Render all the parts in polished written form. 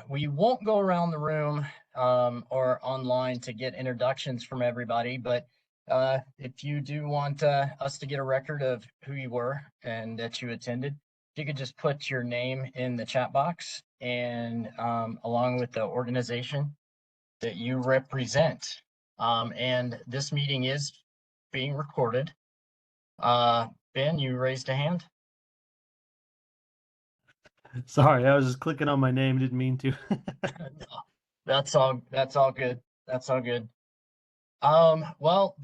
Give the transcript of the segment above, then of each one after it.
We won't go around the room or online to get introductions from everybody, but if you do want us to get a record of who you were and that you attended, if you could just put your name in the chat box and along with the organization that you represent. And this meeting is being recorded. Ben, you raised a hand. Sorry, I was just clicking on my name. Didn't mean to. That's all good. That's all good. Well,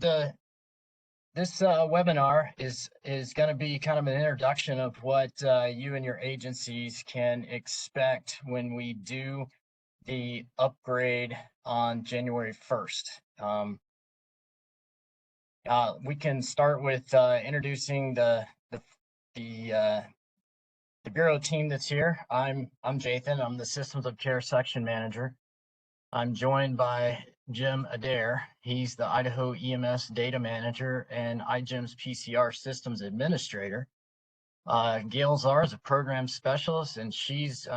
this webinar is going to be kind of an introduction of what you and your agencies can expect when we do the upgrade on January 1st. We can start with introducing the Bureau team that's here. I'm Jathan. I'm the Systems of Care Section Manager. I'm joined by Jim Adair. He's the Idaho EMS Data Manager and iGEM's PCR Systems Administrator. Gail Czar is a Program Specialist, and she's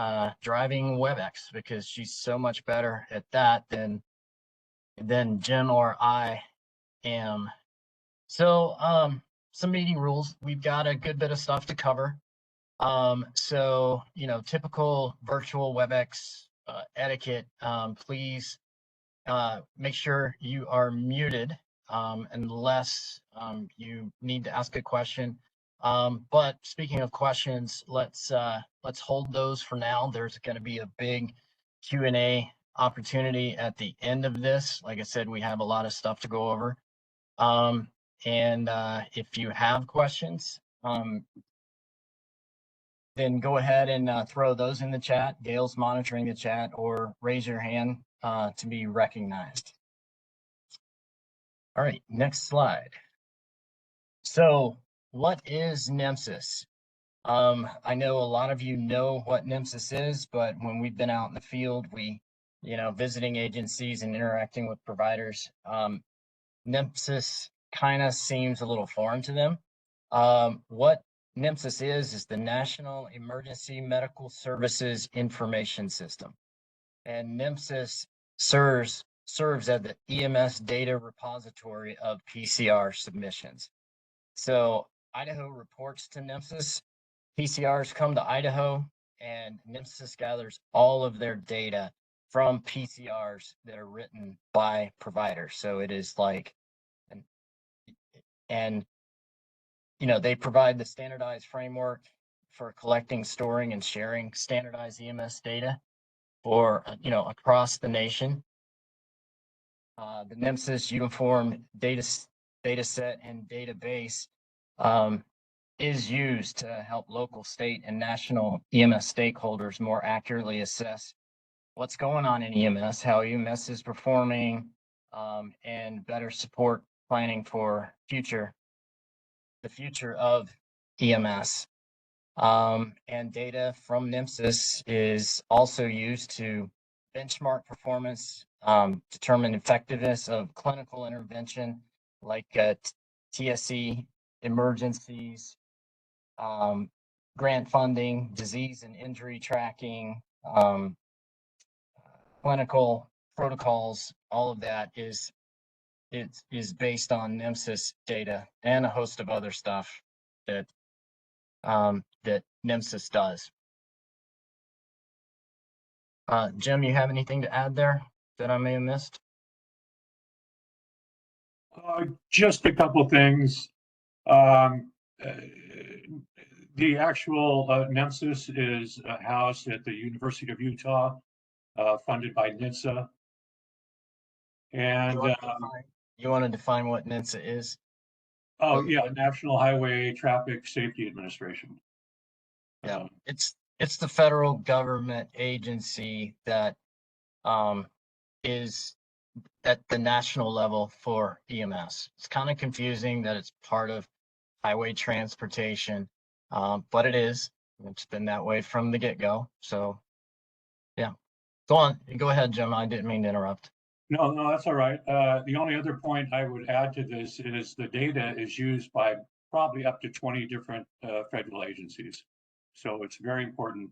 driving WebEx because she's so much better at that than Jim or I am. So some meeting rules. We've got a good bit of stuff to cover. So, typical virtual WebEx etiquette, please make sure you are muted unless you need to ask a question. But speaking of questions, let's hold those for now. There's going to be a big Q&A opportunity at the end of this. Like I said, we have a lot of stuff to go over. And if you have questions, then go ahead and throw those in the chat. Gail's monitoring the chat, or raise your hand to be recognized. All right, next slide. So what is NEMSIS? I know a lot of you know what NEMSIS is, but when we've been out in the field, visiting agencies and interacting with providers, NEMSIS kind of seems a little foreign to them. What NEMSIS is the National Emergency Medical Services Information System. And NEMSIS serves as the EMS data repository of PCR submissions. So Idaho reports to NEMSIS, PCRs come to Idaho, and NEMSIS gathers all of their data from PCRs that are written by providers. So it is like, they provide the standardized framework for collecting, storing, and sharing standardized EMS data for, across the nation. The NEMSIS Uniform Data Set and Database is used to help local, state, and national EMS stakeholders more accurately assess what's going on in EMS, how EMS is performing, and better support planning for the future of EMS. And data from NEMSIS is also used to benchmark performance, determine effectiveness of clinical intervention like TSC, emergencies, grant funding, disease and injury tracking, clinical protocols. All of that is based on NEMSIS data and a host of other stuff that NEMSIS does. Jim, you have anything to add there that I may have missed? Just a couple things. The actual NEMSIS is housed at the University of Utah, funded by NHTSA. And you want to define what NHTSA is? Oh yeah, National Highway Traffic Safety Administration. Yeah, it's the federal government agency that is at the national level for EMS. It's kind of confusing that it's part of highway transportation, but it is. It's been that way from the get-go. So, yeah. Go ahead, Jim. I didn't mean to interrupt. No, that's all right. The only other point I would add to this is the data is used by probably up to 20 different federal agencies. So it's very important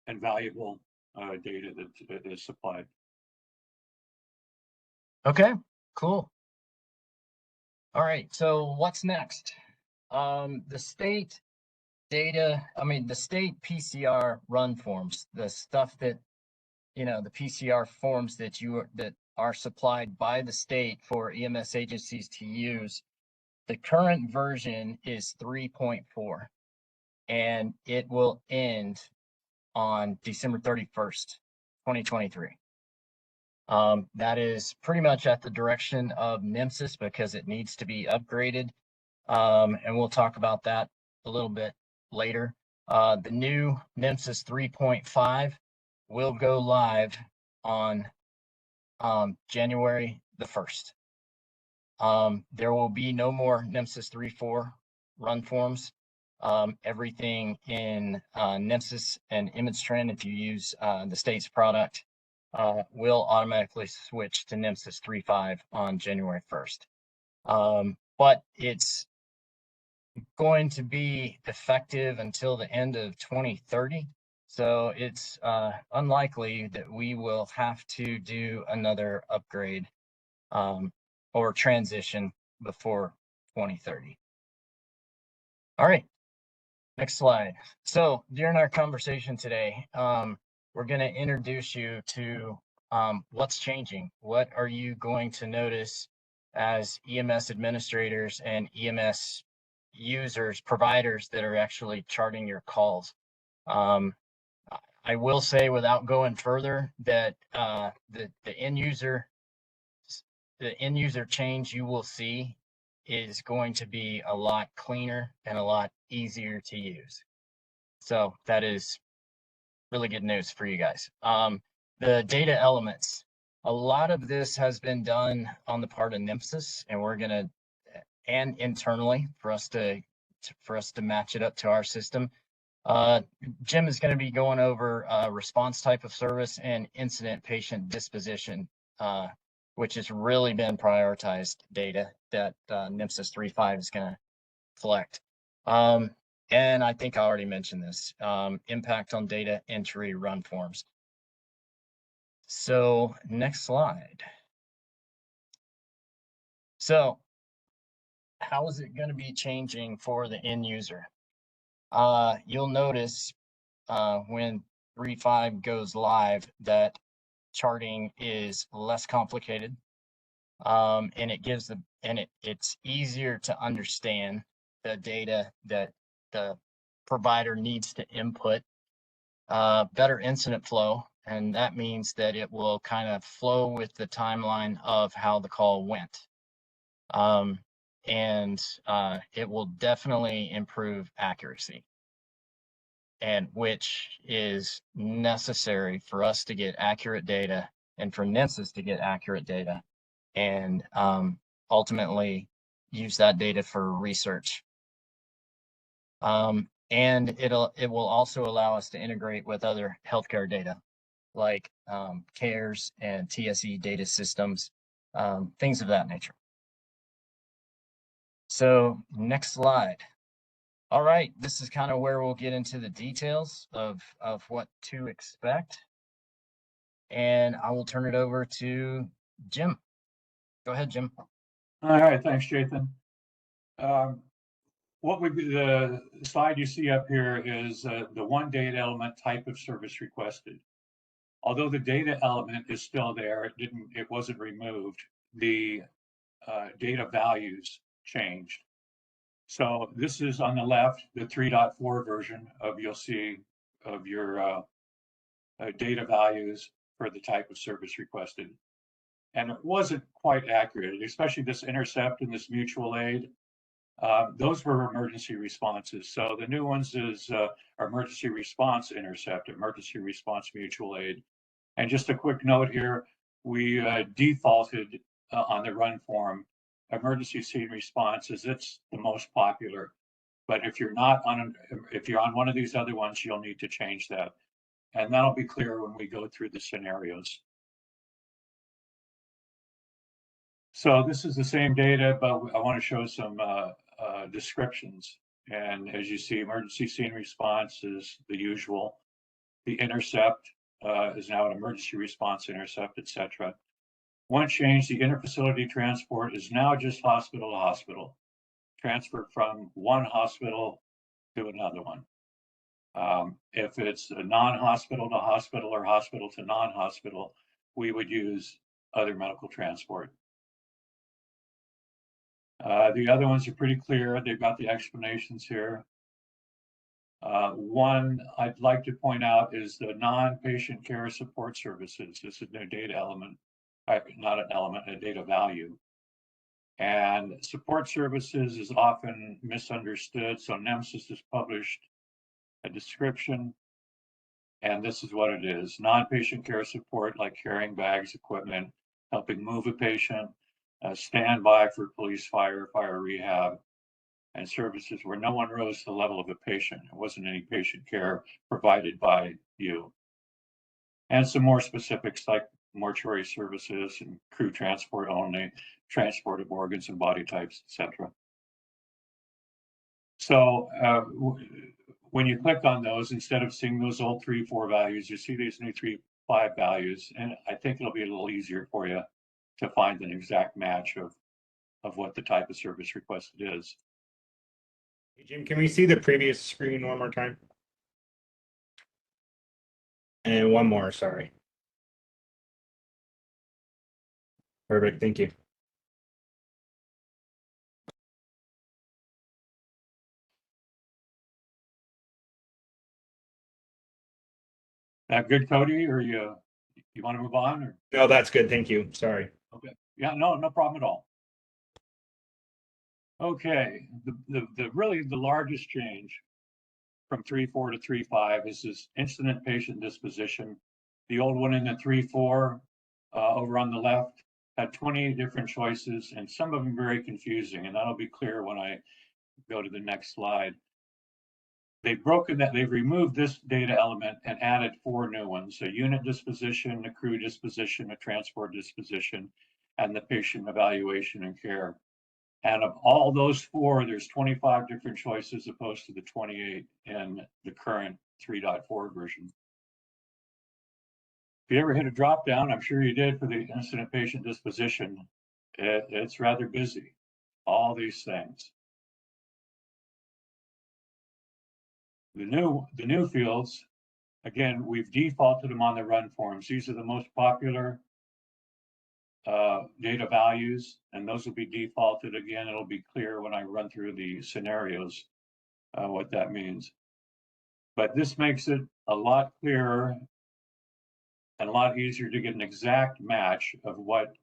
and valuable data that is supplied. Okay, cool. All right, so what's next? The state data, the state PCR run forms, the stuff that, the PCR forms that are supplied by the state for EMS agencies to use. The current version is 3.4, and it will end on December 31st, 2023. That is pretty much at the direction of NEMSIS because it needs to be upgraded. And we'll talk about that a little bit later. The new NEMSIS 3.5 will go live on January the 1st. There will be no more NEMSIS 3.4 run forms. Everything in NEMSIS and ImageTrend, if you use the state's product, will automatically switch to NEMSIS 3.5 on January 1st. But it's going to be effective until the end of 2030. So it's unlikely that we will have to do another upgrade or transition before 2030. All right, next slide. So during our conversation today, we're going to introduce you to what's changing. What are you going to notice as EMS administrators and EMS users, providers that are actually charting your calls? I will say, without going further, that the end user change you will see is going to be a lot cleaner and a lot easier to use. So that is really good news for you guys. The data elements, a lot of this has been done on the part of NEMSIS, and and internally for us to match it up to our system. Jim is going to be going over response type of service and incident patient disposition, which has really been prioritized data that NEMSIS 3.5 is going to collect. And I think I already mentioned this, impact on data entry run forms. So next slide. So how is it going to be changing for the end user? You'll notice when 3.5 goes live that charting is less complicated, and it's easier to understand the data that the provider needs to input, better incident flow, and that means that it will kind of flow with the timeline of how the call went. And it will definitely improve accuracy, and which is necessary for us to get accurate data and for NEMSIS to get accurate data, and ultimately use that data for research. And it will also allow us to integrate with other healthcare data like CARES and TSE data systems, things of that nature. So next slide. All right, this is kind of where we'll get into the details of what to expect. And I will turn it over to Jim. Go ahead, Jim. All right, thanks, Jathan. The slide you see up here is the one data element type of service requested. Although the data element is still there, it wasn't removed. The data values changed. So this is on the left, the 3.4 version of you'll see of your data values for the type of service requested. And it wasn't quite accurate, especially this intercept and this mutual aid. Those were emergency responses. So the new ones is emergency response intercept, emergency response mutual aid. And just a quick note here, we defaulted on the run form emergency scene response, as it's the most popular. But if you're on one of these other ones, you'll need to change that. And that'll be clear when we go through the scenarios. So this is the same data, but I want to show some descriptions. And as you see, emergency scene response is the usual. The intercept is now an emergency response intercept, etc. One change, the interfacility transport is now just hospital to hospital, transferred from one hospital to another one. If it's a non-hospital to hospital or hospital to non-hospital, we would use other medical transport. The other ones are pretty clear. They've got the explanations here. One I'd like to point out is the non-patient care support services. This is their data element, not an element, a data value. And support services is often misunderstood. So NEMSIS has published a description, and this is what it is. Non-patient care support, like carrying bags, equipment, helping move a patient, standby for police, fire rehab, and services where no one rose to the level of a patient. It wasn't any patient care provided by you. And some more specifics like mortuary services and crew transport only, transport of organs and body types, etc. So when you click on those, instead of seeing those old 3, 4 values, you see these new 3, 5 values, and I think it'll be a little easier for you to find an exact match of what the type of service requested is. Hey, Jim, can we see the previous screen one more time? And one more, sorry. Perfect, thank you. Good, Cody, or you want to move on? Or? No, that's good, thank you, sorry. Okay, yeah, no problem at all. Okay, the really the largest change from 3.4 to 3.5 is this incident patient disposition. The old one in the 3.4 over on the left had 20 different choices, and some of them very confusing, and that'll be clear when I go to the next slide. They've broken that, they've removed this data element and added 4 new ones: a unit disposition, a crew disposition, a transport disposition, and the patient evaluation and care. And of all those 4, there's 25 different choices opposed to the 28 in the current 3.4 version. If you ever hit a drop down, I'm sure you did for the incident patient disposition, it's rather busy, all these things. The new fields, again, we've defaulted them on the run forms. These are the most popular data values, and those will be defaulted. Again, it'll be clear when I run through the scenarios what that means. But this makes it a lot clearer and a lot easier to get an exact match of what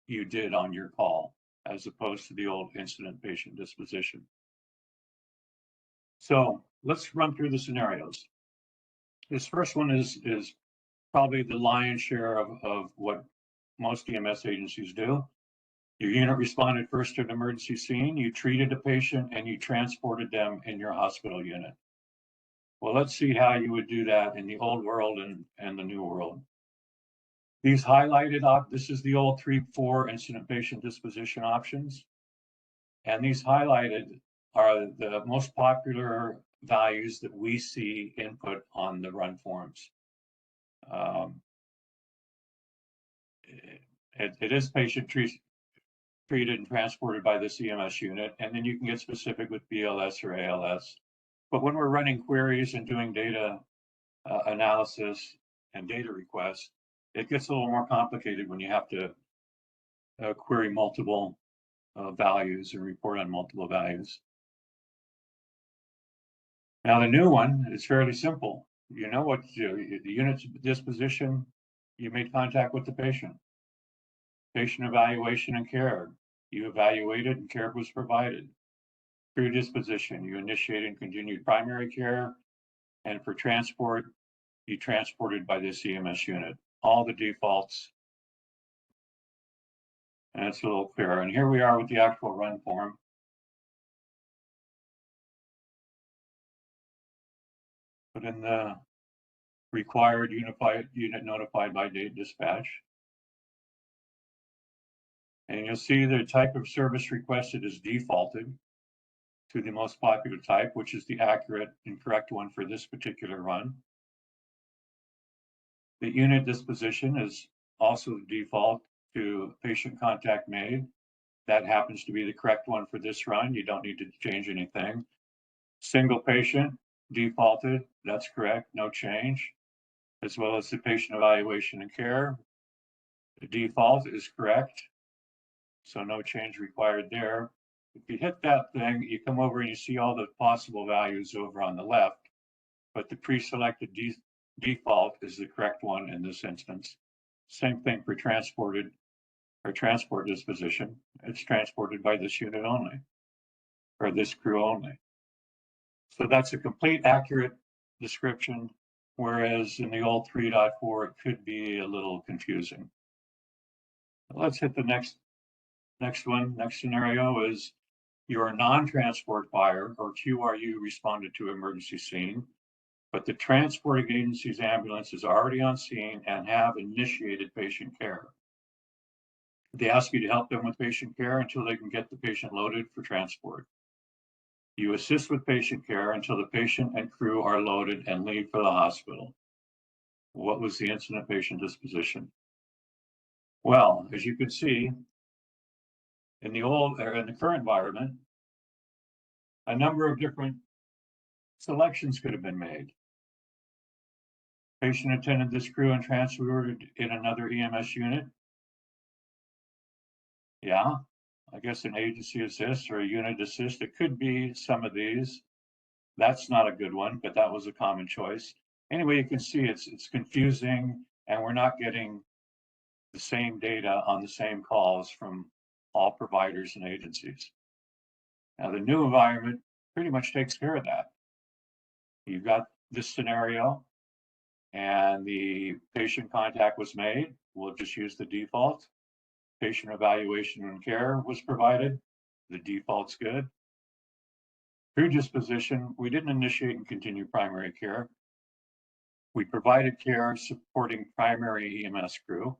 you did on your call, as opposed to the old incident patient disposition. So let's run through the scenarios. This first one is probably the lion's share of what most EMS agencies do. Your unit responded first to an emergency scene, you treated a patient, and you transported them in your hospital unit. Well, let's see how you would do that in the old world and the new world. These highlighted, this is the old 3.4 incident patient disposition options. And these highlighted are the most popular values that we see input on the run forms. It is patient treated and transported by the CMS unit, and then you can get specific with BLS or ALS. But when we're running queries and doing data analysis and data requests, it gets a little more complicated when you have to query multiple values and report on multiple values. Now the new one is fairly simple. You know what the unit's disposition, you made contact with the patient. Patient evaluation and care, you evaluated and care was provided. Crew disposition, you initiated and continued primary care, and for transport, you transported by the CMS unit. All the defaults, and it's a little clearer. And here we are with the actual run form. Put in the required unified unit notified by date dispatch. And you'll see the type of service requested is defaulted to the most popular type, which is the accurate and correct one for this particular run. The unit disposition is also the default to patient contact made. That happens to be the correct one for this run. You don't need to change anything. Single patient defaulted, that's correct, no change. As well as the patient evaluation and care. The default is correct, so no change required there. If you hit that thing, you come over and you see all the possible values over on the left, but the pre-selected default is the correct one in this instance. Same thing for transported or transport disposition. It's transported by this unit only, or this crew only. So that's a complete accurate description, whereas in the old 3.4, it could be a little confusing. Let's hit the next one. Next scenario is your non-transport fire or QRU responded to emergency scene, but the transporting agency's ambulance is already on scene and have initiated patient care. They ask you to help them with patient care until they can get the patient loaded for transport. You assist with patient care until the patient and crew are loaded and leave for the hospital. What was the incident patient disposition? Well, as you can see, in the current environment, a number of different selections could have been made. Patient attended this crew and transferred in another EMS unit. Yeah, I guess an agency assist or a unit assist. It could be some of these. That's not a good one, but that was a common choice. Anyway, you can see it's confusing, and we're not getting the same data on the same calls from all providers and agencies. Now, the new environment pretty much takes care of that. You've got this scenario, and the patient contact was made. We'll just use the default. Patient evaluation and care was provided. The default's good. Crew disposition, we didn't initiate and continue primary care. We provided care supporting primary EMS crew.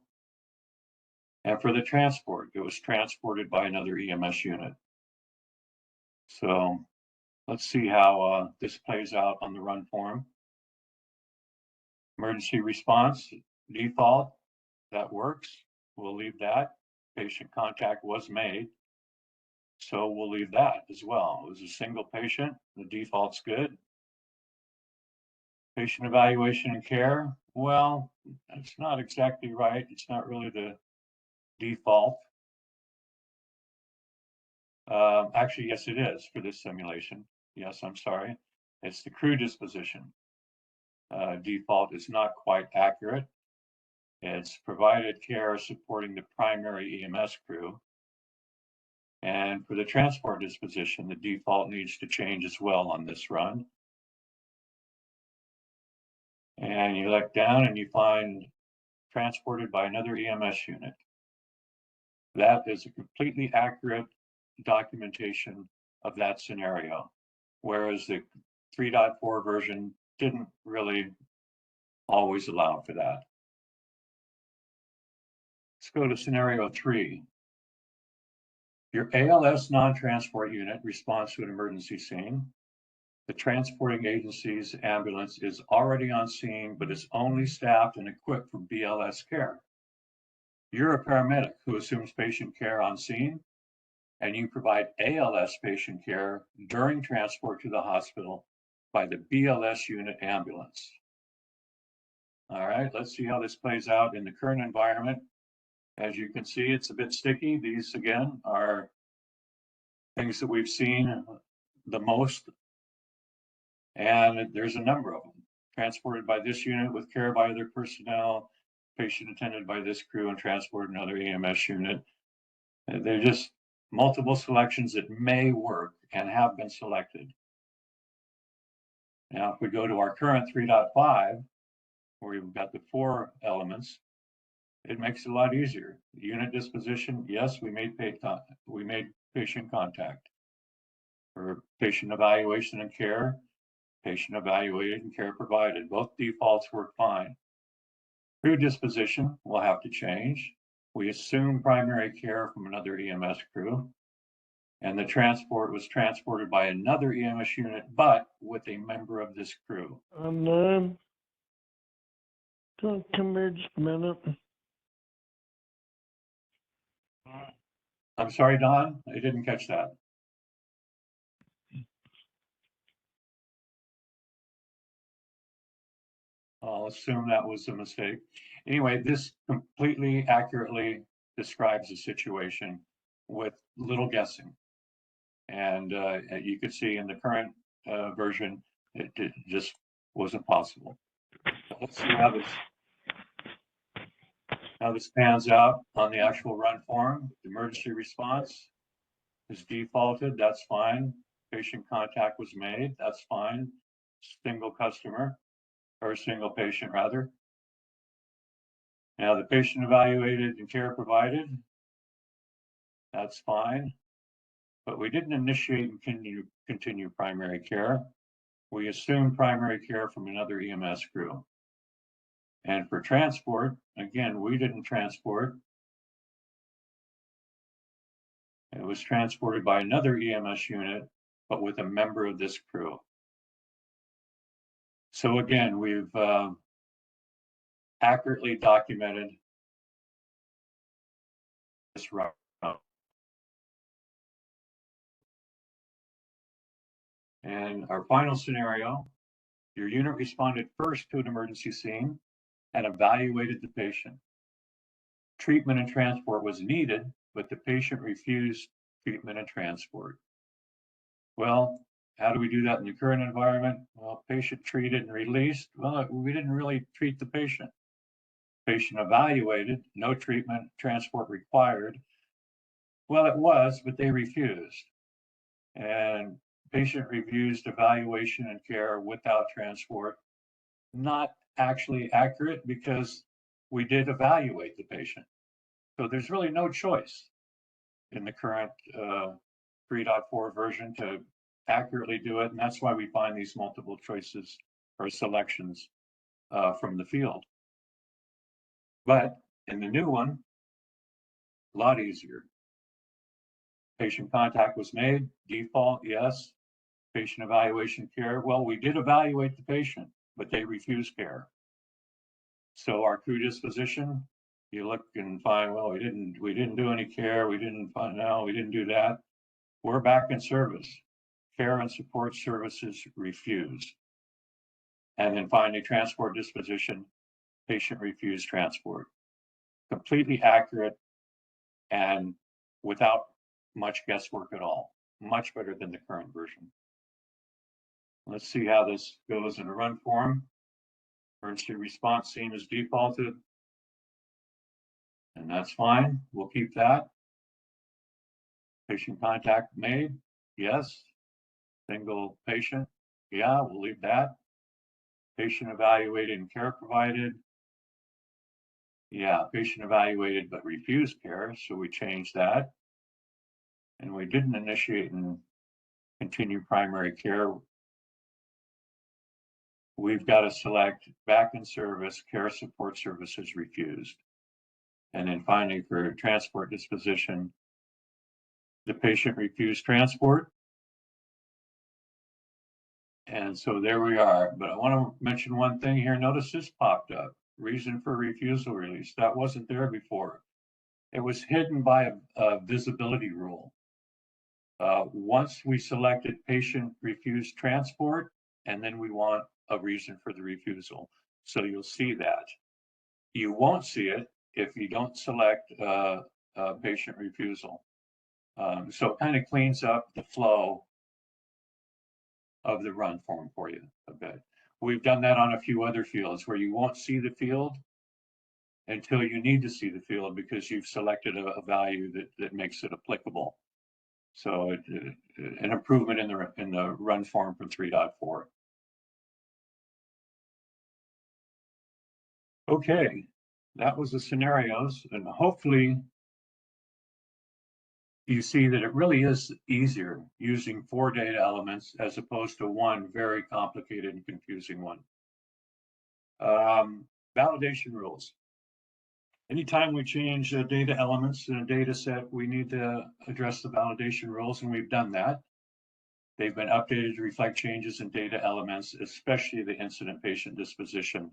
And for the transport, it was transported by another EMS unit. So let's see how this plays out on the run form. Emergency response, default, that works. We'll leave that. Patient contact was made. So we'll leave that as well. It was a single patient. The default's good. Patient evaluation and care. Well, that's not exactly right. It's not really the default. Actually, yes, it is for this simulation. Yes, I'm sorry. It's the crew disposition. Default is not quite accurate. It's provided care supporting the primary EMS crew. And for the transport disposition, the default needs to change as well on this run. And you look down and you find transported by another EMS unit. That is a completely accurate documentation of that scenario, whereas the 3.4 version didn't really always allow for that. Let's go to scenario 3. Your ALS non-transport unit responds to an emergency scene. The transporting agency's ambulance is already on scene, but is only staffed and equipped for BLS care. You're a paramedic who assumes patient care on scene, and you provide ALS patient care during transport to the hospital by the BLS unit ambulance. All right, let's see how this plays out in the current environment. As you can see, it's a bit sticky. These, again, are things that we've seen the most, and there's a number of them. Transported by this unit with care by other personnel, patient attended by this crew, and transported another EMS unit. They're just multiple selections that may work and have been selected. Now, if we go to our current 3.5, where we've got the 4 elements, it makes it a lot easier. Unit disposition, yes, we made patient contact. For patient evaluation and care, patient evaluated and care provided. Both defaults work fine. Crew disposition will have to change. We assume primary care from another EMS crew, and the transport was transported by another EMS unit, but with a member of this crew. Come here just a minute. I'm sorry, Don, I didn't catch that. I'll assume that was a mistake. Anyway, this completely accurately describes the situation with little guessing. And you could see in the current version, it just wasn't possible. So let's see how this pans out on the actual run form. The emergency response is defaulted, that's fine. Patient contact was made, that's fine. Single customer, or single patient rather. Now the patient evaluated and care provided, that's fine. But we didn't initiate and continue primary care. We assumed primary care from another EMS crew. And for transport, again, we didn't transport. It was transported by another EMS unit, but with a member of this crew. So again, we've accurately documented this route. And our final scenario, your unit responded first to an emergency scene and evaluated the patient. Treatment and transport was needed, but the patient refused treatment and transport. Well, how do we do that in the current environment? Well, patient treated and released. Well, we didn't really treat the patient. Patient evaluated, no treatment, transport required. Well, it was, but they refused. And patient refused evaluation and care without transport. Not actually accurate because we did evaluate the patient. So there's really no choice in the current 3.4 version to accurately do it. And that's why we find these multiple choices or selections from the field. But in the new one, a lot easier. Patient contact was made, default, yes. Patient evaluation care, well, we did evaluate the patient, but they refused care. So our crew disposition, you look and find, well, we didn't do any care, we didn't do that. We're back in service. Care and support services refused. And then finally, transport disposition, patient refused transport. Completely accurate and without much guesswork at all. Much better than the current version. Let's see how this goes in a run form. Emergency response scene is defaulted. And that's fine. We'll keep that. Patient contact made. Yes. Single patient. Yeah, we'll leave that. Patient evaluated and care provided. Yeah, patient evaluated but refused care, so we changed that. And we didn't initiate and continue primary care. We've got to select back in service, care support services refused. And then finally, for transport disposition, the patient refused transport. And so there we are. But I want to mention one thing here. Notice this popped up. Reason for refusal release. That wasn't there before. It was hidden by a visibility rule. Once we selected patient refused transport, and then we want a reason for the refusal. So you'll see that. You won't see it if you don't select patient refusal. So it kind of cleans up the flow of the run form for you a bit. We've done that on a few other fields where you won't see the field until you need to see the field because you've selected a value that makes it applicable. So an improvement in the run form from 3.4. Okay, that was the scenarios, and hopefully you see that it really is easier using 4 data elements as opposed to one very complicated and confusing one. Validation rules. Anytime we change data elements in a data set, we need to address the validation rules, and we've done that. They've been updated to reflect changes in data elements, especially the incident patient disposition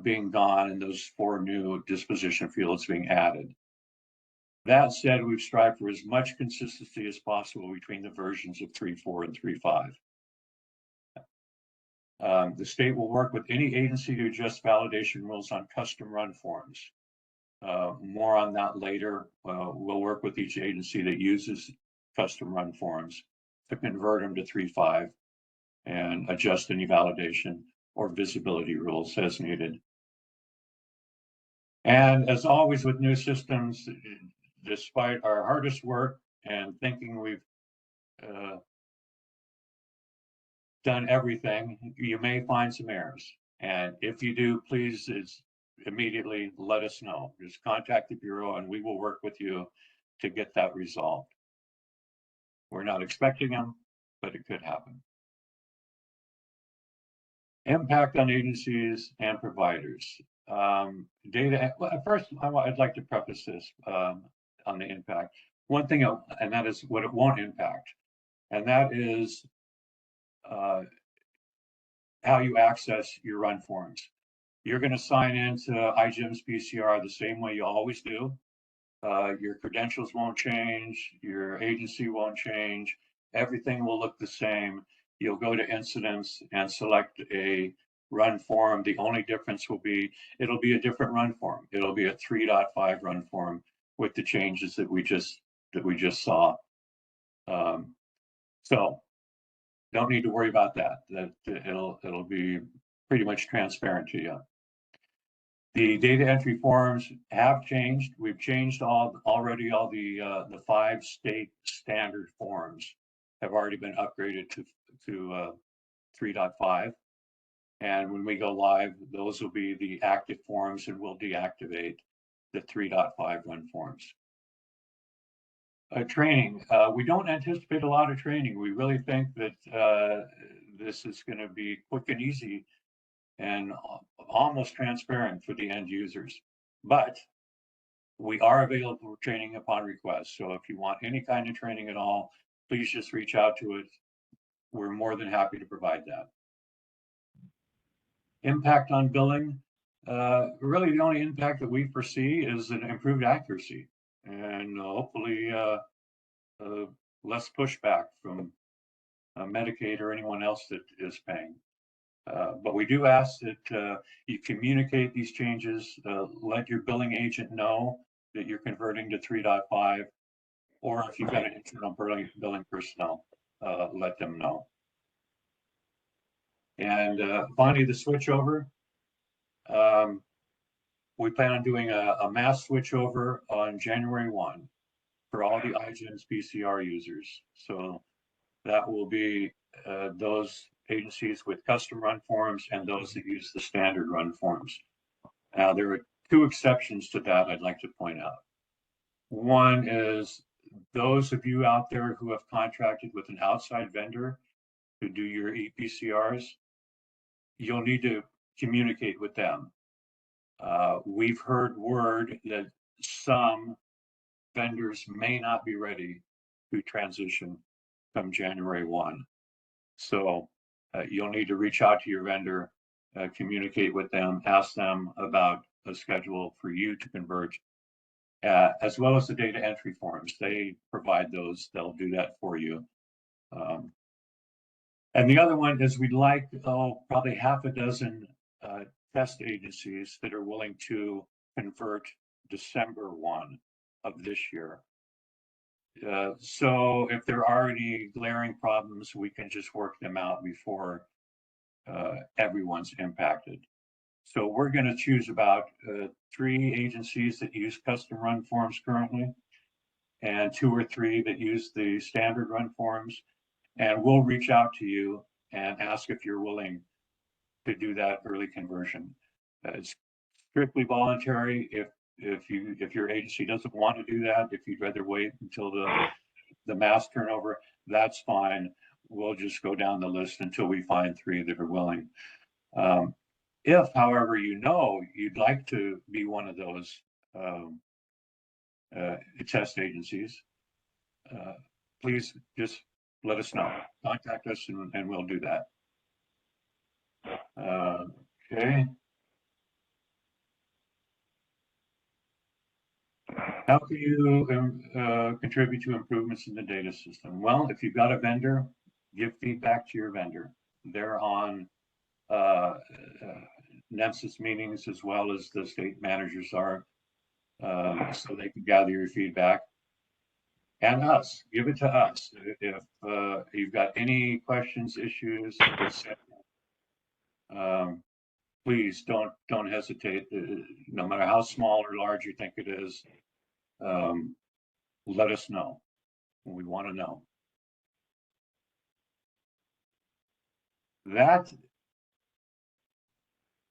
being gone and those 4 new disposition fields being added. That said, we've strived for as much consistency as possible between the versions of 3.4 and 3.5. The state will work with any agency to adjust validation rules on custom run forms. More on that later. We'll work with each agency that uses custom run forms to convert them to 3.5 and adjust any validation or visibility rules as needed. And as always with new systems, despite our hardest work and thinking we've done everything, you may find some errors. And if you do, please immediately let us know. Just contact the Bureau and we will work with you to get that resolved. We're not expecting them, but it could happen. Impact on agencies and providers. Data, well, first, I'd like to preface this on the impact. One thing, and that is what it won't impact, and that is how you access your run forms. You're going to sign into iGEM's PCR the same way you always do. Your credentials won't change, your agency won't change, everything will look the same. You'll go to incidents and select a run form. The only difference will be, it'll be a different run form. It'll be a 3.5 run form with the changes that we just saw. So don't need to worry about that. It'll be pretty much transparent to you. The data entry forms have changed. We've changed already all the 5 state standard forms have already been upgraded to 3.5. And when we go live, those will be the active forms and we'll deactivate the 3.5 run forms. Training, we don't anticipate a lot of training. We really think that this is going to be quick and easy and almost transparent for the end users. But we are available for training upon request. So if you want any kind of training at all, please just reach out to us. We're more than happy to provide that. Impact on billing. Really the only impact that we foresee is an improved accuracy and hopefully less pushback from Medicaid or anyone else that is paying. But we do ask that you communicate these changes, let your billing agent know that you're converting to 3.5, or if you've got an internal billing personnel, let them know. And finally, the switchover. We plan on doing a mass switchover on January 1 for all the iGEM's PCR users. So that will be those agencies with custom run forms and those that use the standard run forms. Now, there are 2 exceptions to that I'd like to point out. One is those of you out there who have contracted with an outside vendor to do your ePCRs, you'll need to communicate with them. We've heard word that some vendors may not be ready to transition come January 1. So you'll need to reach out to your vendor, communicate with them, ask them about a schedule for you to convert, as well as the data entry forms. They provide those, they'll do that for you. And the other one is we'd like probably half a dozen test agencies that are willing to convert December 1 of this year. So if there are any glaring problems, we can just work them out before everyone's impacted. So we're going to choose about 3 agencies that use custom run forms currently, and 2 or 3 that use the standard run forms. And we'll reach out to you and ask if you're willing to do that early conversion. It's strictly voluntary. If your agency doesn't want to do that, if you'd rather wait until the mass turnover, that's fine. We'll just go down the list until we find 3 that are willing. If, however, you'd like to be one of those test agencies, please just let us know. Contact us and we'll do that. Okay. How can you contribute to improvements in the data system? Well, if you've got a vendor, give feedback to your vendor. They're on NEMSIS meetings as well as the state managers are, so they can gather your feedback. And us, give it to us. If you've got any questions, issues, etc., please don't hesitate. No matter how small or large you think it is, let us know. We want to know. That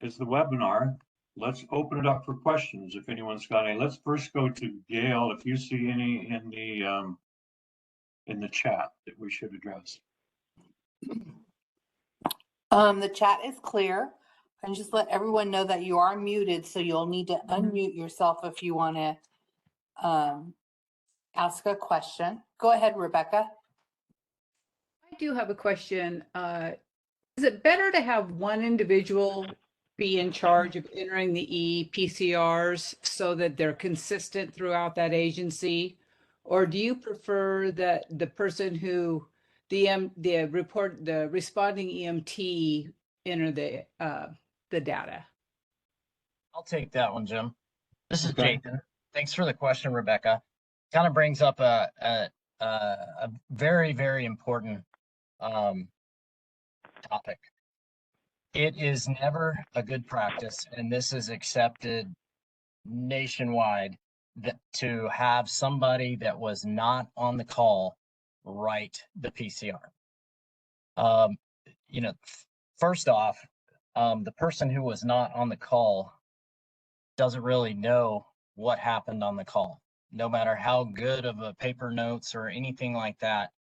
is the webinar. Let's open it up for questions if anyone's got any. Let's first go to Gail. If you see any in the chat that we should address. The chat is clear. And just let everyone know that you are muted, so you'll need to unmute yourself if you want to ask a question. Go ahead, Rebecca. I do have a question. Is it better to have one individual be in charge of entering the ePCRs so that they're consistent throughout that agency? Or do you prefer that the person who the responding EMT enter the data? I'll take that one, Jim. This is Okay. Jathan. Thanks for the question, Rebecca. Kind of brings up a very, very important topic. It is never a good practice, and this is accepted nationwide, that to have somebody that was not on the call write the PCR. You know, first off, the person who was not on the call doesn't really know what happened on the call. No matter how good of a paper notes or anything like that,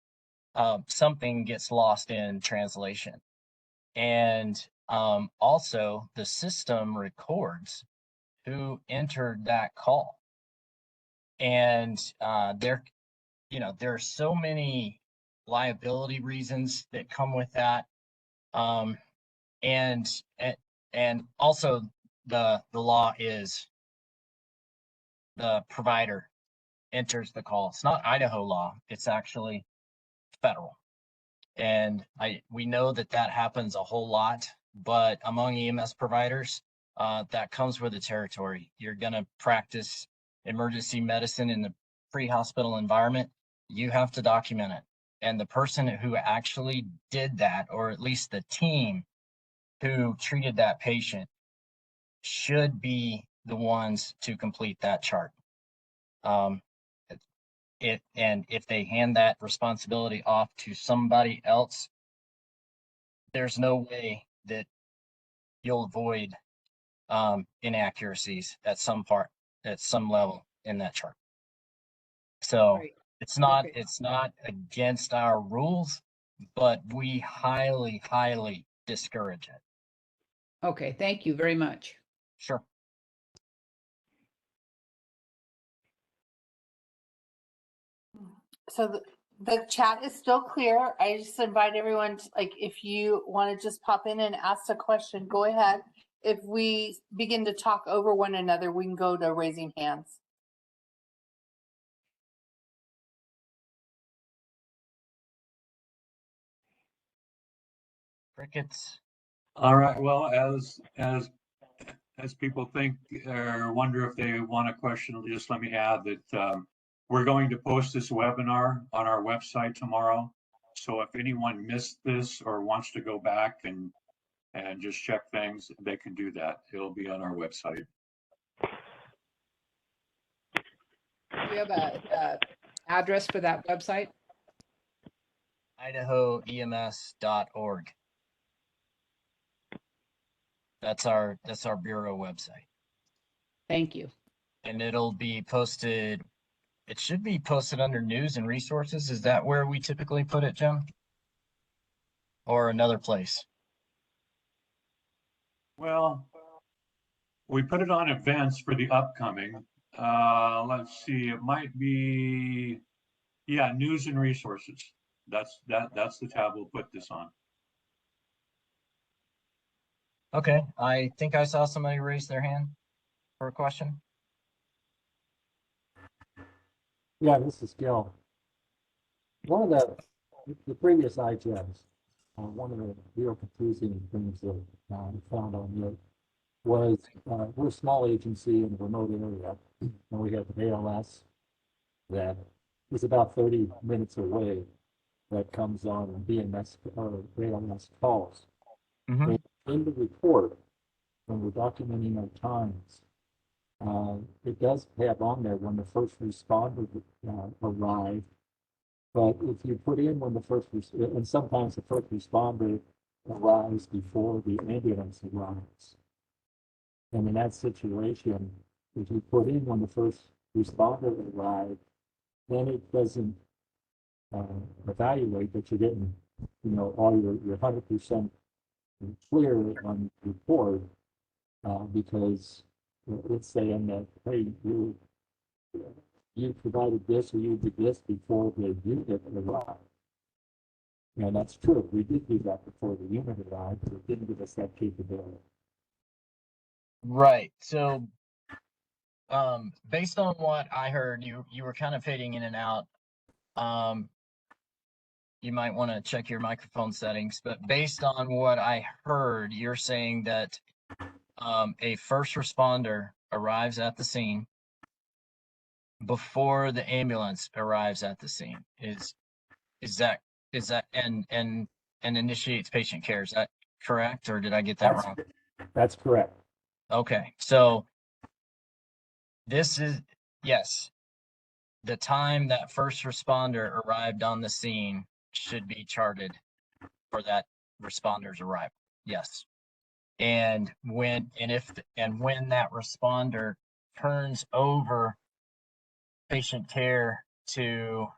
something gets lost in translation. And also the system records who entered that call. And there are so many liability reasons that come with that. And also the law is the provider enters the call. It's not Idaho law, it's actually federal. And we know that happens a whole lot, but among EMS providers, that comes with the territory. You're going to practice emergency medicine in the pre-hospital environment. You have to document it. And the person who actually did that, or at least the team who treated that patient, should be the ones to complete that chart. And if they hand that responsibility off to somebody else, there's no way that you'll avoid inaccuracies at some level in that chart. So Right. it's not Okay. against our rules, but we highly, highly discourage it. Okay, thank you very much. Sure. So the chat is still clear. I just invite everyone, like, if you want to just pop in and ask a question, go ahead. If we begin to talk over one another, we can go to raising hands. Crickets. All right. Well, as people think or wonder if they want a question, just let me add that we're going to post this webinar on our website tomorrow. So if anyone missed this or wants to go back and just check things, they can do that. It'll be on our website. Do you have a address for that website? IdahoEMS.org. That's our bureau website. Thank you. And it'll be posted. It should be posted under news and resources. Is that where we typically put it, Jim? Or another place? Well, we put it on events for the upcoming. Let's see, it might be, yeah, news and resources. That's the tab we'll put this on. Okay, I think I saw somebody raise their hand for a question. Yeah, this is Gil. One of the previous iGEMs, one of the real confusing things that I found on it was we're a small agency in a remote area, and we have ALS that is about 30 minutes away that comes on BMS or ALS calls. Mhm. And in the report, when we're documenting our times, it does have on there when the first responder arrived. But if you put in when the and sometimes the first responder arrives before the ambulance arrives. And in that situation, if you put in when the first responder arrived, then it doesn't evaluate that you're getting, all your 100% clear on the report because it's saying that, hey, you provided this or you did this before the unit arrived. And that's true. We did do that before the unit arrived, but it didn't give us that capability. Right. So, based on what I heard, you were kind of fading in and out. You might want to check your microphone settings, but based on what I heard, you're saying that a first responder arrives at the scene before the ambulance arrives at the scene. Is that and initiates patient care? Is that correct, or did I get that wrong? That's correct. Okay, so this is yes. The time that first responder arrived on the scene should be charted for that responder's arrival. Yes. And when that responder turns over patient care to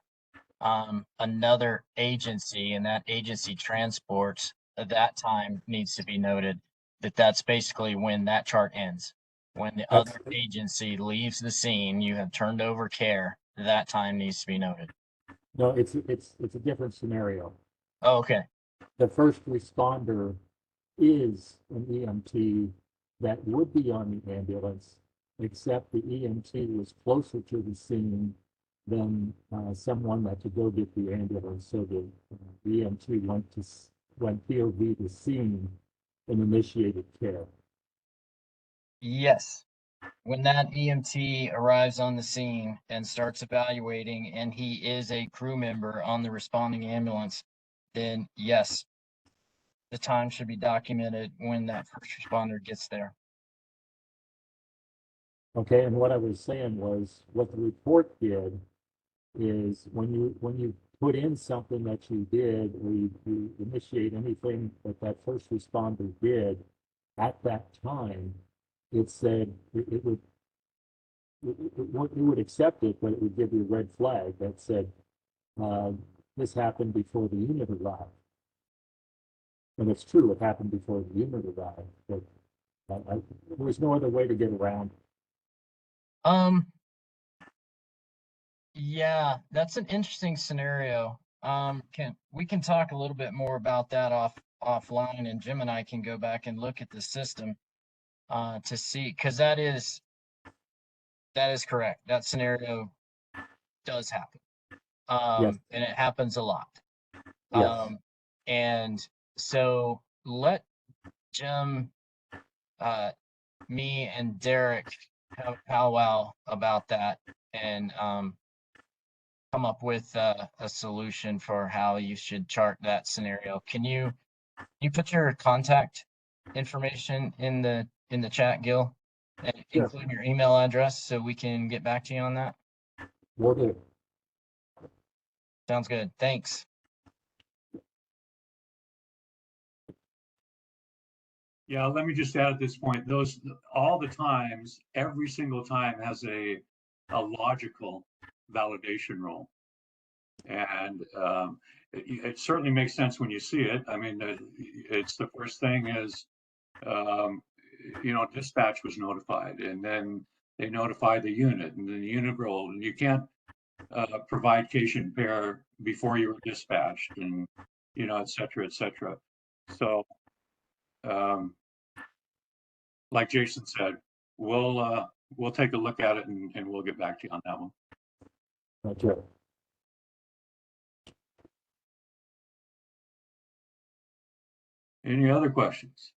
another agency and that agency transports, that time needs to be noted that that's basically when that chart ends. When the That's, other agency leaves the scene, you have turned over care, that time needs to be noted. no, it's a different scenario. Oh, okay. The first responder is an EMT that would be on the ambulance, except the EMT was closer to the scene than someone that could go get the ambulance. So the EMT went POV the scene and initiated care. Yes. When that EMT arrives on the scene and starts evaluating, and he is a crew member on the responding ambulance, then yes, the time should be documented when that first responder gets there. Okay, and what I was saying was what the report did is when you put in something that you did or you initiate anything that first responder did at that time, it said it would accept it, but it would give you a red flag that said this happened before the unit arrived. And it's true, it happened before the unit arrived, but there was no other way to get around it. Yeah, that's an interesting scenario. We can talk a little bit more about that offline, and Jim and I can go back and look at the system to see, because that is correct. That scenario does happen. Yes, And it happens a lot. yes. And so let Jim, me and Derek powwow about that and come up with a solution for how you should chart that scenario. Can you put your contact information in the chat, Gil, and Sure. include your email address so we can get back to you on that? Will do. Sounds good. Thanks. Yeah, let me just add at this point, those, all the times, every single time has a logical validation role. And it certainly makes sense when you see it. I mean, it's the first thing is, dispatch was notified, and then they notified the unit, and then the unit rolled, and you can't provide patient care before you were dispatched, and et cetera, et cetera. So, like Jason said, we'll take a look at it and we'll get back to you on that one. That's it. Any other questions?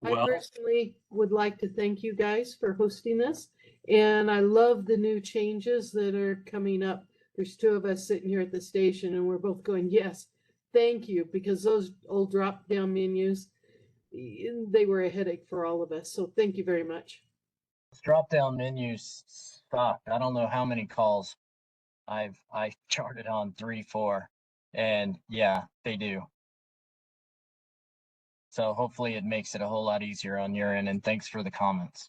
I Well, personally would like to thank you guys for hosting this, and I love the new changes that are coming up. There's two of us sitting here at the station, and we're both going, yes, thank you, because those old drop-down menus, they were a headache for all of us. So thank you very much. Drop-down menus sucked. I don't know how many calls I charted on 3, 4, and yeah, they do. So hopefully it makes it a whole lot easier on your end, and thanks for the comments.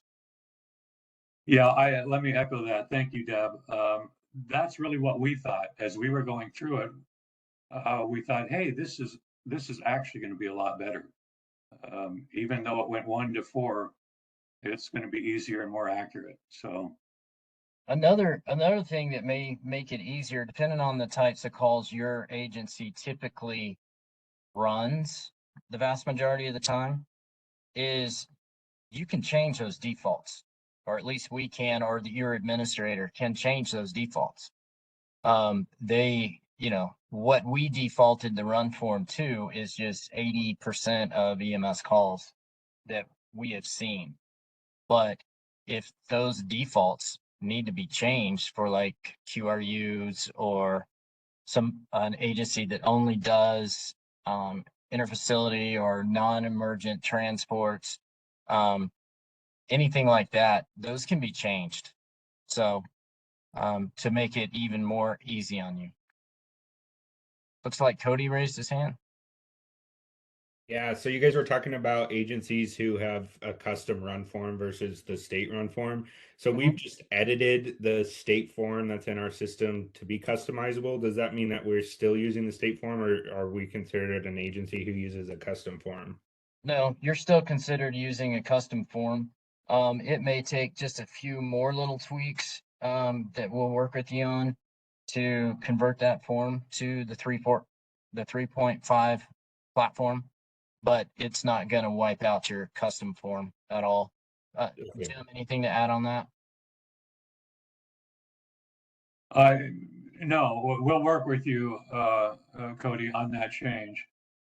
yeah, let me echo that. Thank you, Deb. That's really what we thought as we were going through it. We thought, hey, this is actually going to be a lot better. Even though it went 1 to 4, it's going to be easier and more accurate. So Another thing that may make it easier, depending on the types of calls your agency typically runs the vast majority of the time, is you can change those defaults, or at least we can, or your administrator can change those defaults. What we defaulted the run form to is just 80% of EMS calls that we have seen. But if those defaults need to be changed for like QRUs or an agency that only does interfacility or non-emergent transports, anything like that, those can be changed. So to make it even more easy on you. Looks like Cody raised his hand. Yeah, so you guys were talking about agencies who have a custom run form versus the state run form. So we've just edited the state form that's in our system to be customizable. Does that mean that we're still using the state form, or are we considered an agency who uses a custom form? No, you're still considered using a custom form. It may take just a few more little tweaks that we'll work with you on to convert that form to the 3.5 platform, but it's not going to wipe out your custom form at all. Okay. Jim, anything to add on that? no, we'll work with you, Cody, on that change.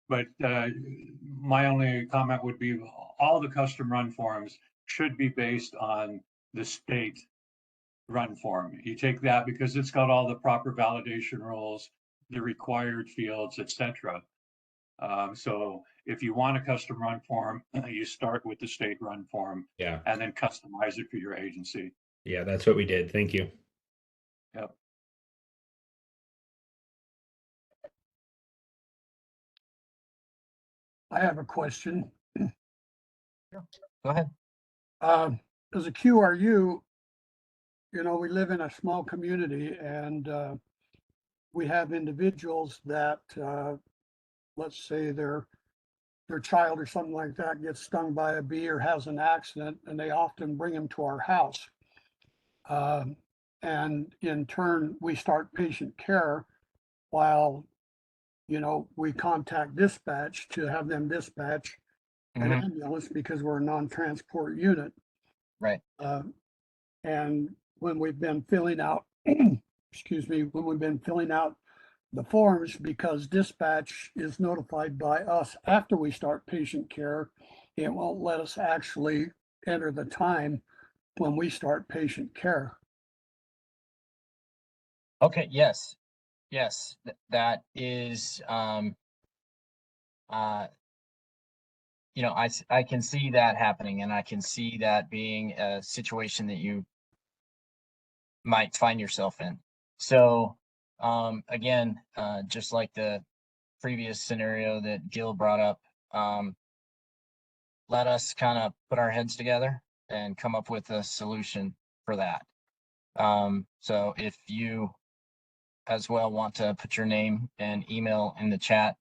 But my only comment would be all the custom run forms should be based on the state run form. You take that because it's got all the proper validation rules, the required fields, etc. So if you want a custom run form, you start with the state run form Yeah. and then customize it for your agency. Yeah, that's what we did. Thank you. Yep. I have a question. Go ahead. As a QRU, we live in a small community, and we have individuals that, let's say their child or something like that gets stung by a bee or has an accident, and they often bring them to our house. And in turn, we start patient care while, we contact dispatch to have them dispatch an ambulance because we're a non-transport unit. Right. And when we've been filling out, when we've been filling out the forms, because dispatch is notified by us after we start patient care, it won't let us actually enter the time when we start patient care. Okay. Yes. That is, I can see that happening, and I can see that being a situation that you might find yourself in. So, again, just like the previous scenario that Gil brought up, let us kind of put our heads together and come up with a solution for that. So if you as well want to put your name and email in the chat,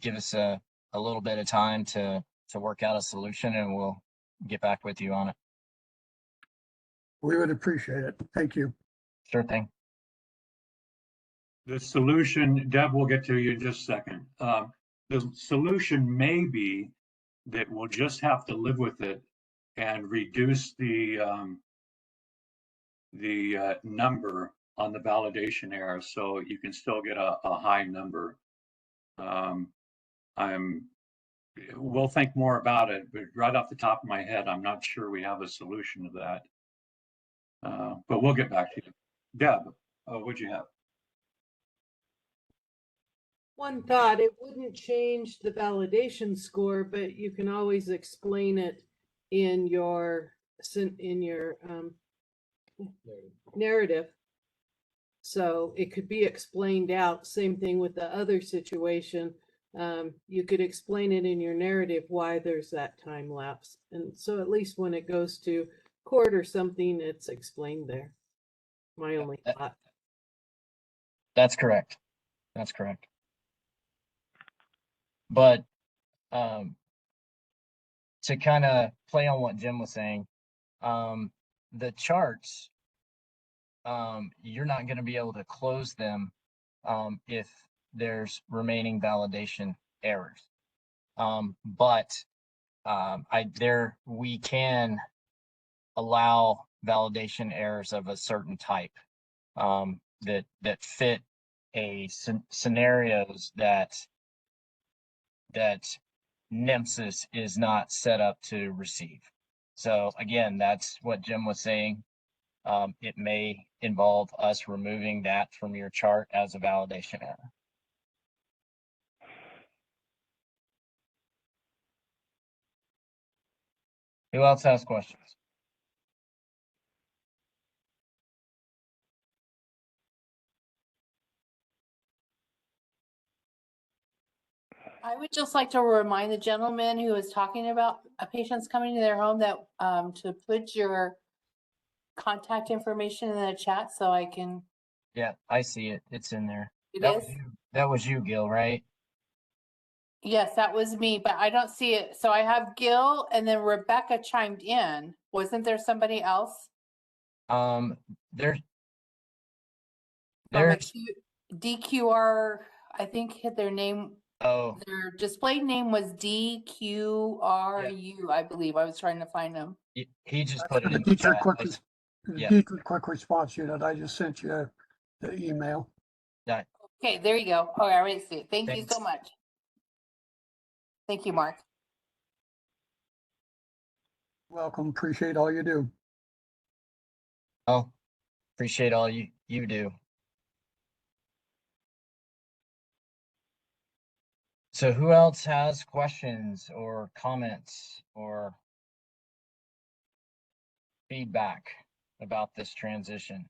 give us a little bit of time to work out a solution, and we'll get back with you on it. We would appreciate it. Thank you. Sure thing. The solution, Deb will get to you in just a second. The solution may be that we'll just have to live with it and reduce the number on the validation error, so you can still get a high number. We'll think more about it, but right off the top of my head, I'm not sure we have a solution to that. But we'll get back to you. Deb, what'd you have? One thought, it wouldn't change the validation score, but you can always explain it in your narrative. So it could be explained out. Same thing with the other situation. You could explain it in your narrative why there's that time lapse. And so at least when it goes to court or something, it's explained there. My only thought. That's correct. That's correct. But to kind of play on what Jim was saying, the charts, you're not going to be able to close them if there's remaining validation errors. But we can allow validation errors of a certain type that fit scenarios that NEMSIS is not set up to receive. So again, that's what Jim was saying. It may involve us removing that from your chart as a validation error. Who else has questions? I would just like to remind the gentleman who was talking about patients coming to their home that to put your contact information in the chat so I can. Yeah, I see it. It's in there. It That is? was you. That was you, Gil, right? Yes, that was me, but I don't see it. So I have Gil and then Rebecca chimed in. Wasn't there somebody else? There's From a DQR, I think hit their name. oh, Their display name was DQRU, I believe. I was trying to find them. he just put it in the Dietrich chat. quick, yeah. Dietrich quick response unit. I just sent you the email. Okay, there you go. Oh, I already see it. Thank you Thanks. so much. Thank you, Mark. Welcome. Appreciate all you do. Oh, appreciate all you do. So who else has questions or comments or feedback about this transition?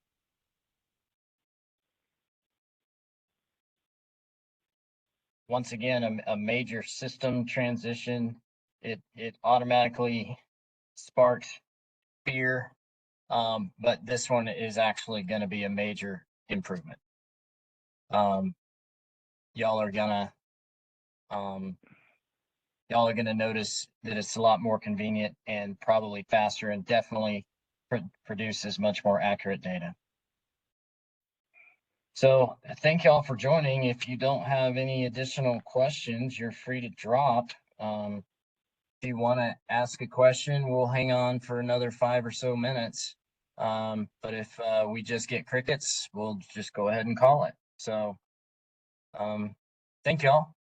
Once again, a major system transition. It automatically sparks fear, but this one is actually going to be a major improvement. Y'all are gonna notice that it's a lot more convenient and probably faster, and definitely produces much more accurate data. So thank y'all for joining. If you don't have any additional questions, you're free to drop. If you want to ask a question, we'll hang on for another 5 or so minutes. But if we just get crickets, we'll just go ahead and call it. So thank y'all.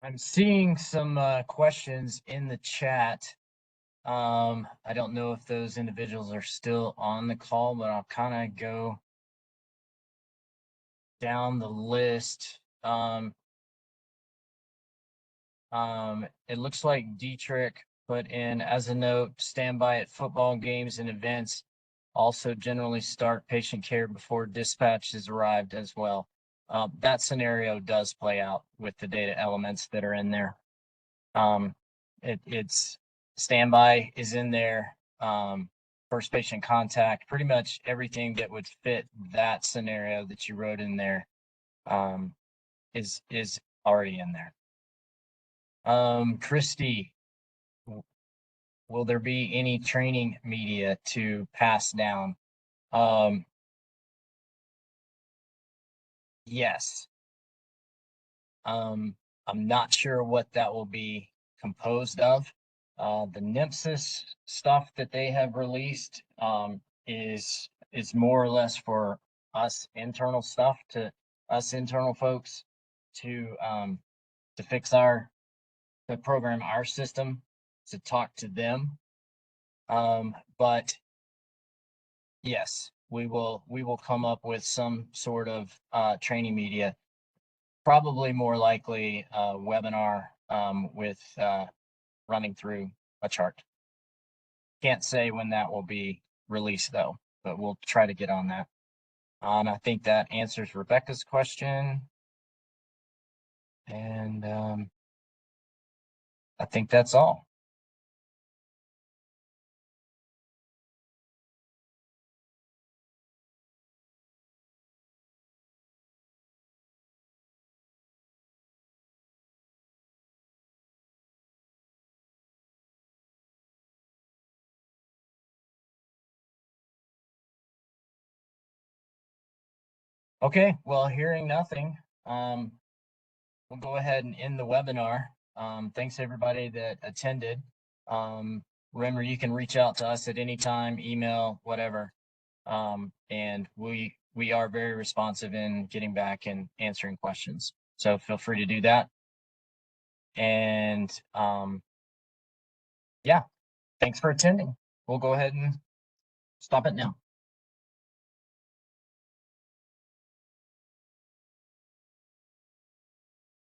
I'm seeing some questions in the chat. I don't know if those individuals are still on the call, but I'll kind of go down the list. It looks like Dietrich put in as a note, standby at football games and events. Also generally start patient care before dispatch has arrived as well. That scenario does play out with the data elements that are in there. It's standby is in there. First patient contact, pretty much everything that would fit that scenario that you wrote in there is already in there. Christy, will there be any training media to pass down? Yes. I'm not sure what that will be composed of. The NEMSIS stuff that they have released is more or less for us internal stuff, to us internal folks to fix to program our system, to talk to them. But yes, we will come up with some sort of training media, probably more likely a webinar with running through a chart. Can't say when that will be released though, but we'll try to get on that. I think that answers Rebecca's question. And I think that's all. Okay, well, hearing nothing, we'll go ahead and end the webinar. Thanks everybody that attended. Remember, you can reach out to us at any time, email, whatever. And we are very responsive in getting back and answering questions. So feel free to do that. And yeah, thanks for attending. We'll go ahead and stop it now.